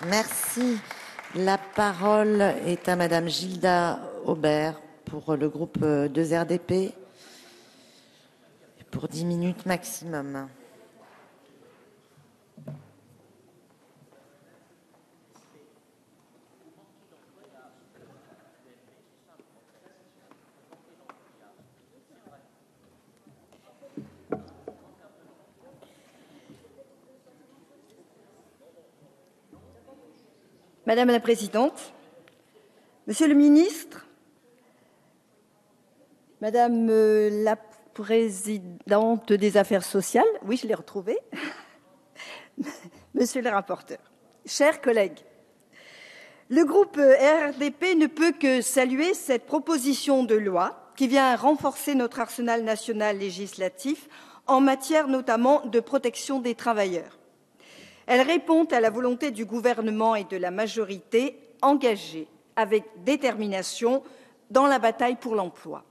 Merci. La parole est à Madame Gilda Aubert pour le groupe 2RDP pour 10 minutes maximum. Madame la Présidente, Monsieur le Ministre, Madame la Présidente des Affaires sociales, oui, je l'ai retrouvée, Monsieur le rapporteur, chers collègues, le groupe RDP ne peut que saluer cette proposition de loi qui vient renforcer notre arsenal national législatif en matière notamment de protection des travailleurs. Elle répond à la volonté du gouvernement et de la majorité engagés avec détermination dans la bataille pour l'emploi.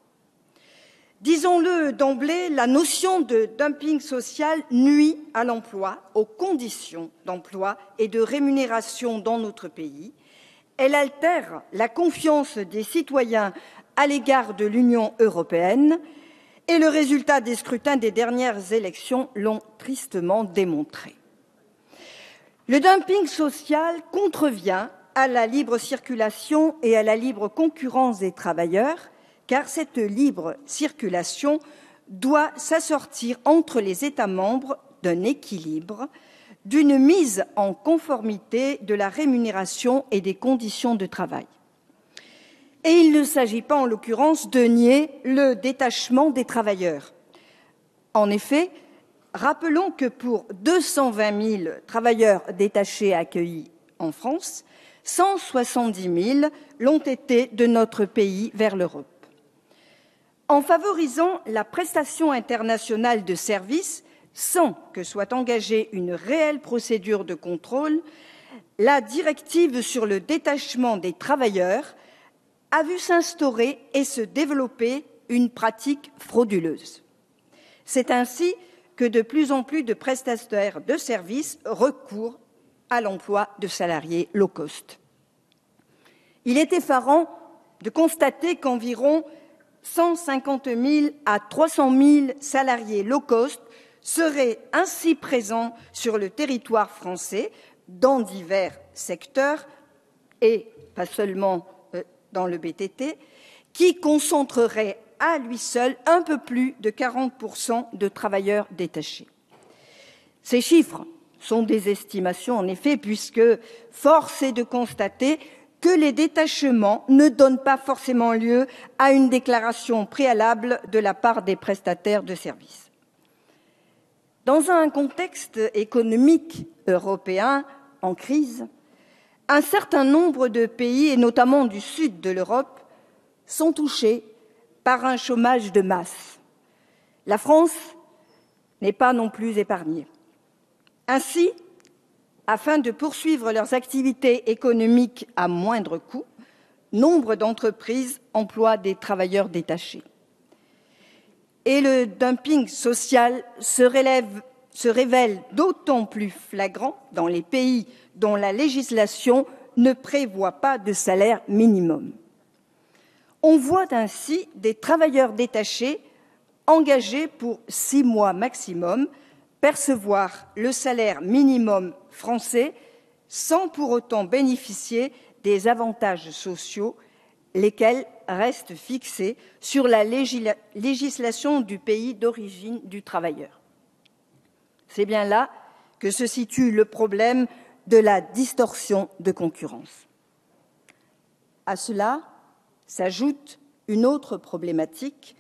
Disons-le d'emblée, la notion de dumping social nuit à l'emploi, aux conditions d'emploi et de rémunération dans notre pays. Elle altère la confiance des citoyens à l'égard de l'Union européenne et le résultat des scrutins des dernières élections l'ont tristement démontré. Le dumping social contrevient à la libre circulation et à la libre concurrence des travailleurs, car cette libre circulation doit s'assortir entre les États membres d'un équilibre, d'une mise en conformité de la rémunération et des conditions de travail. Et il ne s'agit pas, en l'occurrence, de nier le détachement des travailleurs. En effet, rappelons que pour 220 000 travailleurs détachés accueillis en France, 170 000 l'ont été de notre pays vers l'Europe. En favorisant la prestation internationale de services, sans que soit engagée une réelle procédure de contrôle, la directive sur le détachement des travailleurs a vu s'instaurer et se développer une pratique frauduleuse. C'est ainsi que de plus en plus de prestataires de services recourent à l'emploi de salariés low cost. Il est effarant de constater qu'environ 150 000 à 300 000 salariés low cost seraient ainsi présents sur le territoire français dans divers secteurs et pas seulement dans le BTT, qui concentreraient à lui seul un peu plus de 40% de travailleurs détachés. Ces chiffres sont des estimations, en effet, puisque force est de constater que les détachements ne donnent pas forcément lieu à une déclaration préalable de la part des prestataires de services. Dans un contexte économique européen en crise, un certain nombre de pays, et notamment du sud de l'Europe, sont touchés par un chômage de masse. La France n'est pas non plus épargnée. Ainsi, afin de poursuivre leurs activités économiques à moindre coût, nombre d'entreprises emploient des travailleurs détachés. Et le dumping social se révèle d'autant plus flagrant dans les pays dont la législation ne prévoit pas de salaire minimum. On voit ainsi des travailleurs détachés engagés pour 6 mois maximum percevoir le salaire minimum français sans pour autant bénéficier des avantages sociaux, lesquels restent fixés sur la législation du pays d'origine du travailleur. C'est bien là que se situe le problème de la distorsion de concurrence. À cela s'ajoute une autre problématique.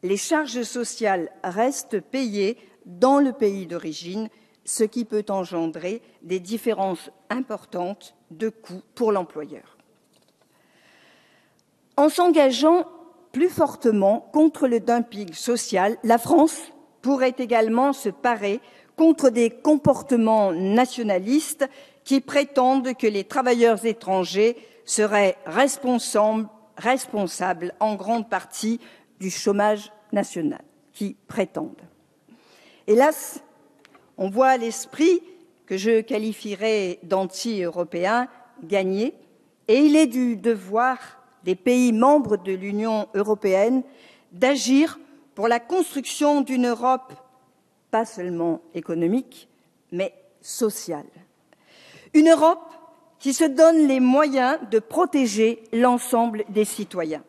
Les charges sociales restent payées dans le pays d'origine, ce qui peut engendrer des différences importantes de coûts pour l'employeur. En s'engageant plus fortement contre le dumping social, la France pourrait également se parer contre des comportements nationalistes qui prétendent que les travailleurs étrangers seraient responsables en grande partie du chômage national, qui prétendent. Hélas, on voit à l'esprit que je qualifierais d'anti-européen gagné, et il est du devoir des pays membres de l'Union européenne d'agir pour la construction d'une Europe pas seulement économique, mais sociale. Une Europe qui se donne les moyens de protéger l'ensemble des citoyens.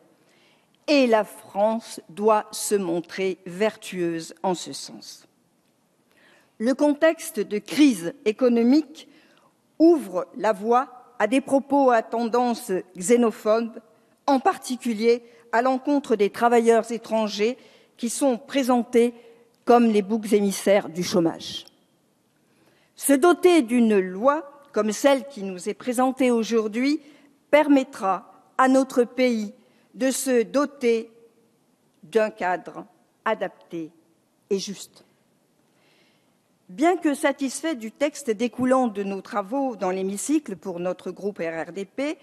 Et la France doit se montrer vertueuse en ce sens. Le contexte de crise économique ouvre la voie à des propos à tendance xénophobe, en particulier à l'encontre des travailleurs étrangers qui sont présentés comme les boucs émissaires du chômage. Se doter d'une loi comme celle qui nous est présentée aujourd'hui permettra à notre pays de se doter d'un cadre adapté et juste. Bien que satisfait du texte découlant de nos travaux dans l'hémicycle pour notre groupe RRDP,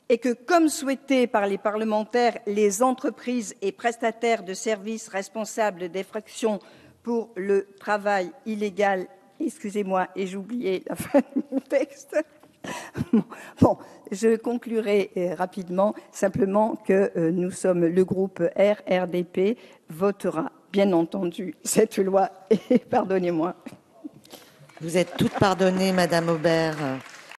et que, comme souhaité par les parlementaires, les entreprises et prestataires de services responsables d'infractions pour le travail illégal, excusez-moi, et j'ai oublié la fin de mon texte. Bon, je conclurai rapidement, simplement que le groupe RRDP votera, bien entendu, cette loi, et pardonnez-moi. Vous êtes toutes pardonnées, Madame Aubert.